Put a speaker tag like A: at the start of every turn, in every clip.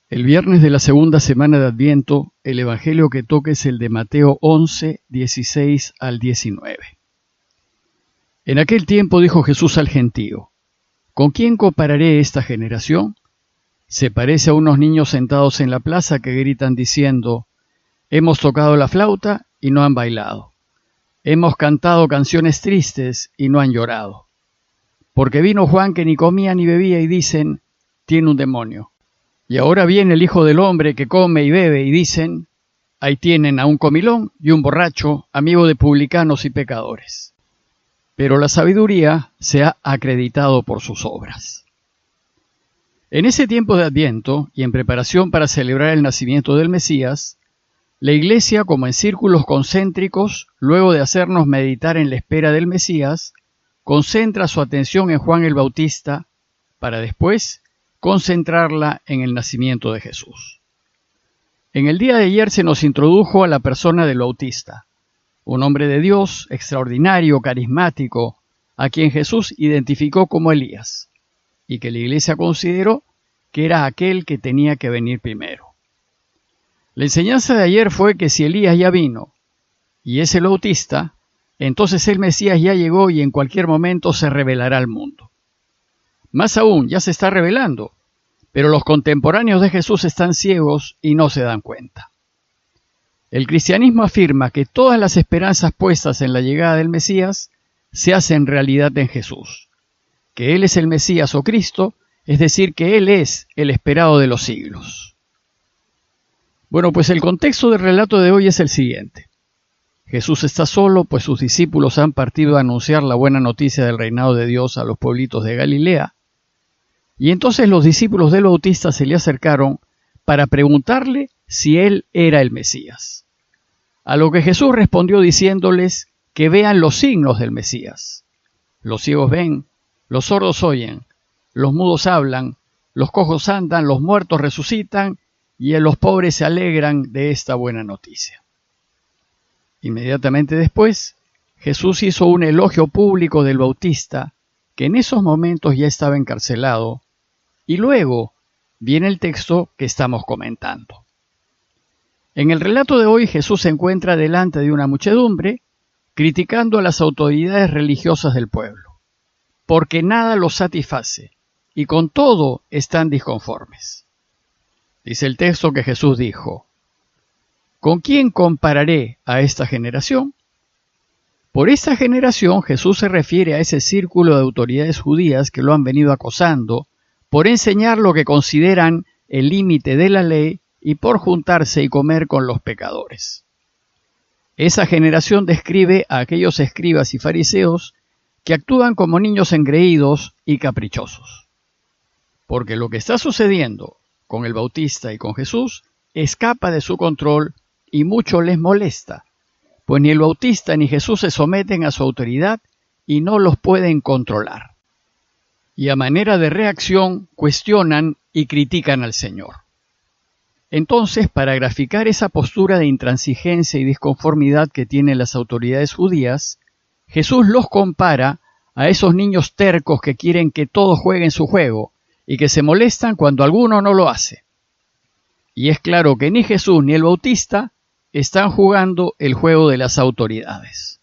A: El viernes de la segunda semana de Adviento, el Evangelio que toca es el de Mateo 11, 16 al 19. En aquel tiempo dijo Jesús al gentío: ¿Con quién compararé esta generación? Se parece a unos niños sentados en la plaza que gritan diciendo: hemos tocado la flauta y no han bailado. Hemos cantado canciones tristes y no han llorado. Porque vino Juan que ni comía ni bebía y dicen: tiene un demonio. Y ahora viene el Hijo del Hombre que come y bebe y dicen: ahí tienen a un comilón y un borracho, amigo de publicanos y pecadores. Pero la sabiduría se ha acreditado por sus obras. En ese tiempo de Adviento y en preparación para celebrar el nacimiento del Mesías, la Iglesia, como en círculos concéntricos, luego de hacernos meditar en la espera del Mesías, concentra su atención en Juan el Bautista para después concentrarla en el nacimiento de Jesús. En el día de ayer se nos introdujo a la persona del Bautista, un hombre de Dios extraordinario, carismático, a quien Jesús identificó como Elías, y que la Iglesia consideró que era aquel que tenía que venir primero. La enseñanza de ayer fue que si Elías ya vino y es el Bautista, entonces el Mesías ya llegó y en cualquier momento se revelará al mundo. Más aún, ya se está revelando, pero los contemporáneos de Jesús están ciegos y no se dan cuenta. El cristianismo afirma que todas las esperanzas puestas en la llegada del Mesías se hacen realidad en Jesús, que Él es el Mesías o Cristo, es decir, que Él es el esperado de los siglos. Bueno, pues el contexto del relato de hoy es el siguiente. Jesús está solo, pues sus discípulos han partido a anunciar la buena noticia del reinado de Dios a los pueblitos de Galilea, y entonces los discípulos del Bautista se le acercaron para preguntarle si él era el Mesías. A lo que Jesús respondió diciéndoles que vean los signos del Mesías. Los ciegos ven, los sordos oyen, los mudos hablan, los cojos andan, los muertos resucitan, y los pobres se alegran de esta buena noticia. Inmediatamente después, Jesús hizo un elogio público del Bautista, que en esos momentos ya estaba encarcelado, y luego viene el texto que estamos comentando. En el relato de hoy, Jesús se encuentra delante de una muchedumbre, criticando a las autoridades religiosas del pueblo, porque nada los satisface, y con todo están disconformes. Dice el texto que Jesús dijo: ¿con quién compararé a esta generación? Por esta generación Jesús se refiere a ese círculo de autoridades judías que lo han venido acosando por enseñar lo que consideran el límite de la ley y por juntarse y comer con los pecadores. Esa generación describe a aquellos escribas y fariseos que actúan como niños engreídos y caprichosos. Porque lo que está sucediendo con el Bautista y con Jesús escapa de su control y mucho les molesta, pues ni el Bautista ni Jesús se someten a su autoridad y no los pueden controlar. Y a manera de reacción cuestionan y critican al Señor. Entonces, para graficar esa postura de intransigencia y disconformidad que tienen las autoridades judías, Jesús los compara a esos niños tercos que quieren que todos jueguen su juego y que se molestan cuando alguno no lo hace. Y es claro que ni Jesús ni el Bautista están jugando el juego de las autoridades.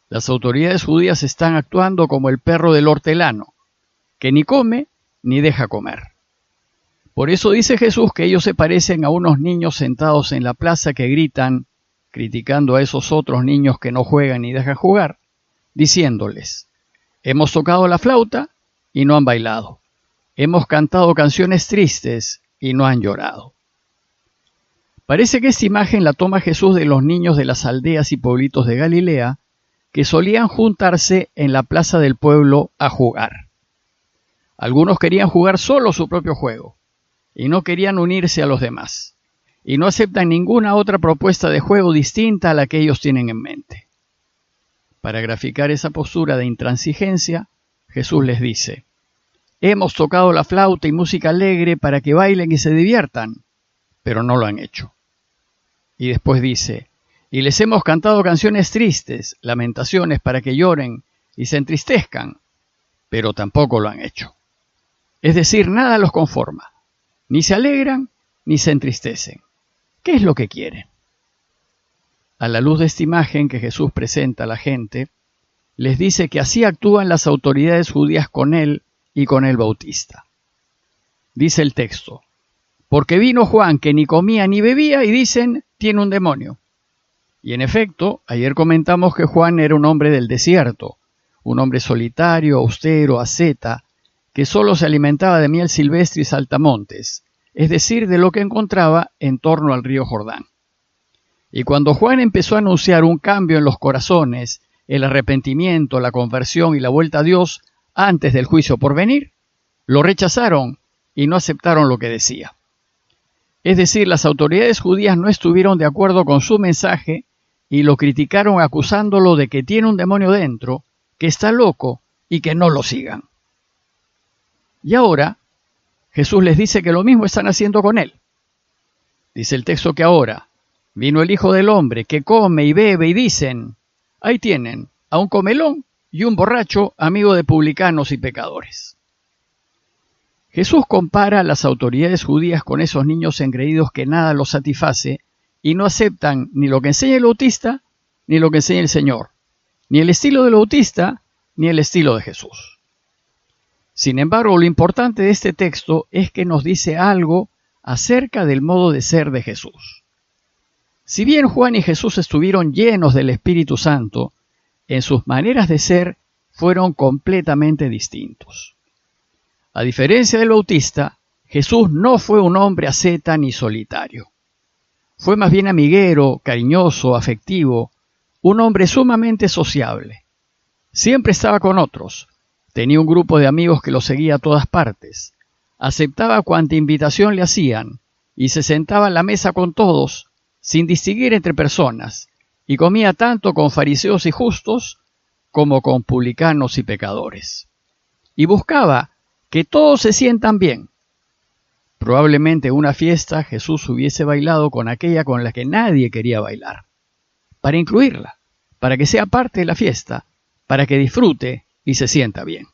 A: Las autoridades judías están actuando como el perro del hortelano, que ni come ni deja comer. Por eso dice Jesús que ellos se parecen a unos niños sentados en la plaza que gritan, criticando a esos otros niños que no juegan ni dejan jugar, diciéndoles: hemos tocado la flauta y no han bailado. Hemos cantado canciones tristes y no han llorado. Parece que esta imagen la toma Jesús de los niños de las aldeas y pueblitos de Galilea que solían juntarse en la plaza del pueblo a jugar. Algunos querían jugar solo su propio juego y no querían unirse a los demás, y no aceptan ninguna otra propuesta de juego distinta a la que ellos tienen en mente. Para graficar esa postura de intransigencia, Jesús les dice: hemos tocado la flauta y música alegre para que bailen y se diviertan, pero no lo han hecho. Y después dice: y les hemos cantado canciones tristes, lamentaciones para que lloren y se entristezcan, pero tampoco lo han hecho. Es decir, nada los conforma, ni se alegran ni se entristecen. ¿Qué es lo que quieren? A la luz de esta imagen que Jesús presenta a la gente, les dice que así actúan las autoridades judías con él y con el Bautista. Dice el texto: porque vino Juan que ni comía ni bebía y dicen, tiene un demonio. Y en efecto, ayer comentamos que Juan era un hombre del desierto, un hombre solitario, austero, asceta, que solo se alimentaba de miel silvestre y saltamontes, es decir, de lo que encontraba en torno al río Jordán. Y cuando Juan empezó a anunciar un cambio en los corazones, el arrepentimiento, la conversión y la vuelta a Dios antes del juicio por venir, lo rechazaron y no aceptaron lo que decía. Es decir, las autoridades judías no estuvieron de acuerdo con su mensaje y lo criticaron acusándolo de que tiene un demonio dentro, que está loco y que no lo sigan. Y ahora Jesús les dice que lo mismo están haciendo con él. Dice el texto que ahora vino el Hijo del Hombre que come y bebe y dicen, ahí tienen a un comelón y un borracho, amigo de publicanos y pecadores. Jesús compara a las autoridades judías con esos niños engreídos que nada los satisface y no aceptan ni lo que enseña el Bautista ni lo que enseña el Señor, ni el estilo del Bautista ni el estilo de Jesús. Sin embargo, lo importante de este texto es que nos dice algo acerca del modo de ser de Jesús. Si bien Juan y Jesús estuvieron llenos del Espíritu Santo, en sus maneras de ser fueron completamente distintos. A diferencia del Bautista, Jesús no fue un hombre asceta ni solitario. Fue más bien amiguero, cariñoso, afectivo, un hombre sumamente sociable. Siempre estaba con otros, tenía un grupo de amigos que lo seguía a todas partes, aceptaba cuanta invitación le hacían y se sentaba a la mesa con todos, sin distinguir entre personas, y comía tanto con fariseos y justos como con publicanos y pecadores. Y buscaba que todos se sientan bien. Probablemente en una fiesta Jesús hubiese bailado con aquella con la que nadie quería bailar, para incluirla, para que sea parte de la fiesta, para que disfrute y se sienta bien.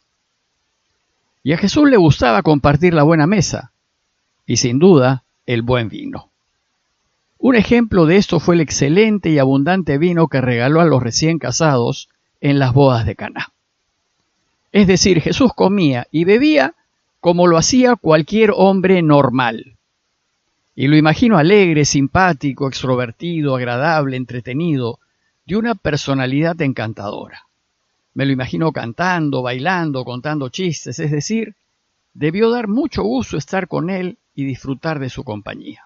A: Y a Jesús le gustaba compartir la buena mesa, y sin duda el buen vino. Un ejemplo de esto fue el excelente y abundante vino que regaló a los recién casados en las bodas de Caná. Es decir, Jesús comía y bebía como lo hacía cualquier hombre normal. Y lo imagino alegre, simpático, extrovertido, agradable, entretenido, de una personalidad encantadora. Me lo imagino cantando, bailando, contando chistes, es decir, debió dar mucho gusto estar con él y disfrutar de su compañía.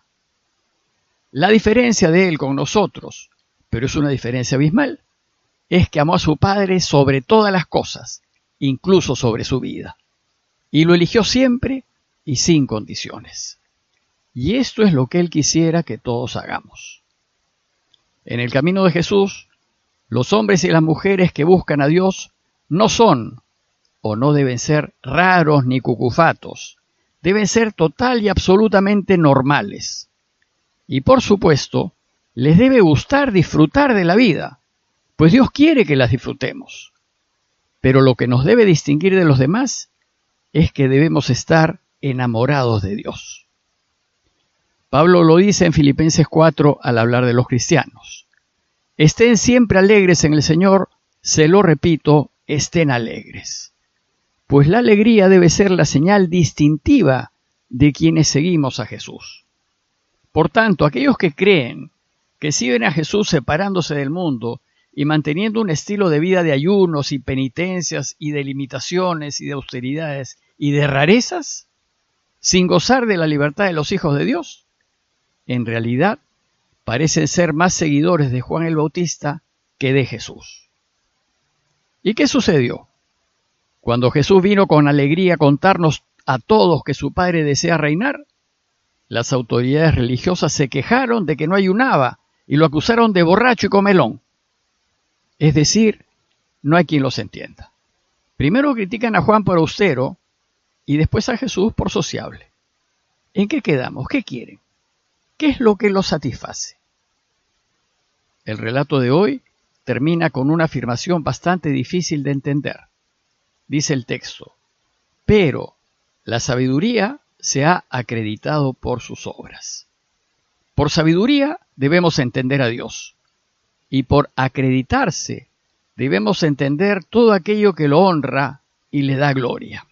A: La diferencia de él con nosotros, pero es una diferencia abismal, es que amó a su Padre sobre todas las cosas, incluso sobre su vida, y lo eligió siempre y sin condiciones. Y esto es lo que él quisiera que todos hagamos. En el camino de Jesús, los hombres y las mujeres que buscan a Dios no son o no deben ser raros ni cucufatos, deben ser total y absolutamente normales. Y por supuesto, les debe gustar disfrutar de la vida, pues Dios quiere que las disfrutemos. Pero lo que nos debe distinguir de los demás es que debemos estar enamorados de Dios. Pablo lo dice en Filipenses 4 al hablar de los cristianos. Estén siempre alegres en el Señor, se lo repito, estén alegres. Pues la alegría debe ser la señal distintiva de quienes seguimos a Jesús. Por tanto, aquellos que creen que siguen a Jesús separándose del mundo y manteniendo un estilo de vida de ayunos y penitencias y de limitaciones y de austeridades y de rarezas, sin gozar de la libertad de los hijos de Dios, en realidad parecen ser más seguidores de Juan el Bautista que de Jesús. ¿Y qué sucedió? Cuando Jesús vino con alegría a contarnos a todos que su Padre desea reinar, las autoridades religiosas se quejaron de que no ayunaba y lo acusaron de borracho y comelón. Es decir, no hay quien los entienda. Primero critican a Juan por austero y después a Jesús por sociable. ¿En qué quedamos? ¿Qué quieren? ¿Qué es lo que los satisface? El relato de hoy termina con una afirmación bastante difícil de entender. Dice el texto, pero la sabiduría se ha acreditado por sus obras. Por sabiduría debemos entender a Dios, y por acreditarse debemos entender todo aquello que lo honra y le da gloria.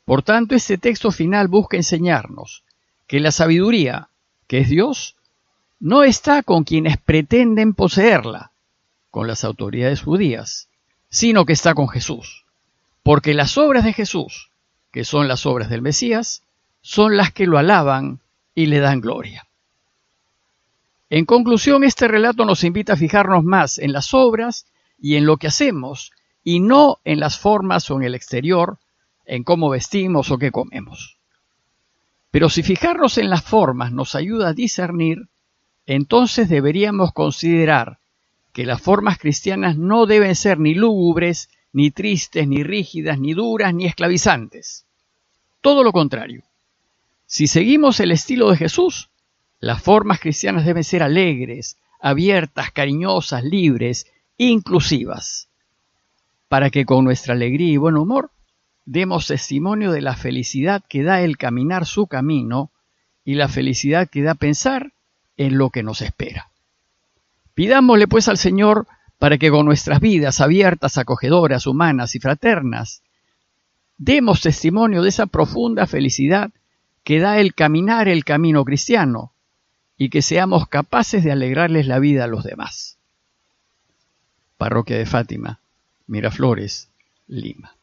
A: Por tanto, este texto final busca enseñarnos que la sabiduría, que es Dios, no está con quienes pretenden poseerla, con las autoridades judías, sino que está con Jesús, porque las obras de Jesús, que son las obras del Mesías, son las que lo alaban y le dan gloria. En conclusión, este relato nos invita a fijarnos más en las obras y en lo que hacemos, y no en las formas o en el exterior, en cómo vestimos o qué comemos. Pero si fijarnos en las formas nos ayuda a discernir, entonces deberíamos considerar que las formas cristianas no deben ser ni lúgubres, ni tristes, ni rígidas, ni duras, ni esclavizantes. Todo lo contrario. Si seguimos el estilo de Jesús, las formas cristianas deben ser alegres, abiertas, cariñosas, libres, inclusivas, para que con nuestra alegría y buen humor demos testimonio de la felicidad que da el caminar su camino y la felicidad que da pensar en lo que nos espera. Pidámosle pues al Señor para que con nuestras vidas abiertas, acogedoras, humanas y fraternas, demos testimonio de esa profunda felicidad que da el caminar el camino cristiano y que seamos capaces de alegrarles la vida a los demás. Parroquia de Fátima, Miraflores, Lima.